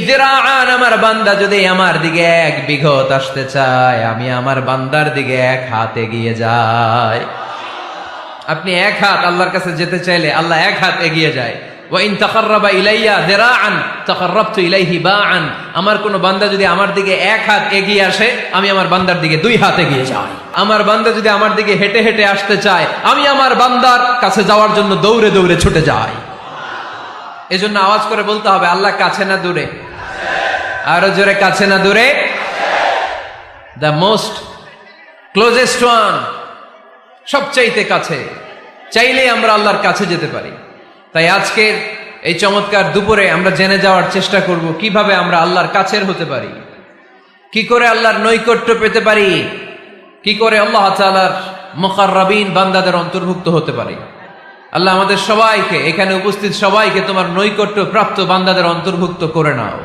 যিরাআন, আমার বান্দা যদি আমার দিকে 1 বিঘত আসতে চায়, আমি আমার বান্দার দিকে 1 হাত এগিয়ে যাই। আপনি 1 হাত আল্লাহর কাছে যেতে চাইলে আল্লাহ 1 হাত এগিয়ে যায়। ওয়া ইন তাকাররাবা ইলাইয়া যিরাআন তাকাররাবতু ইলাইহি বাআন, আমার কোন বান্দা যদি আমার দিকে 1 হাত এগিয়ে আসে, আমি আমার বান্দার দিকে 2 হাত এগিয়ে যাই। আমার বান্দা যদি আমার দিকে হেঁটে হেঁটে আসতে চায়, আমি আমার বান্দার কাছে যাওয়ার জন্য দৌড়ে দৌড়ে ছুটে যাই। এজন্য আওয়াজ করে বলতে হবে, আল্লাহ কাছে না দূরে? আরো জোরে, কাছে না দূরে? দ্য মোস্ট ক্লোজেস্ট ওয়ান, সবচাইতে কাছে। চাইলেই আমরা আল্লাহর কাছে যেতে পারি। তাই আজকের এই চমৎকার দুপুরে আমরা জেনে যাওয়ার চেষ্টা করব কিভাবে আমরা আল্লাহর কাছের হতে পারি, কি করে আল্লাহর নৈকট্য পেতে পারি, কি করে আল্লাহ তাআলার মুকাররাবিন বান্দাদের অন্তর্ভুক্ত হতে পারি। আল্লাহ আমাদের সবাইকে, এখানে উপস্থিত সবাইকে তোমার নৈকট্য প্রাপ্ত বান্দাদের অন্তর্ভুক্ত করে নাও।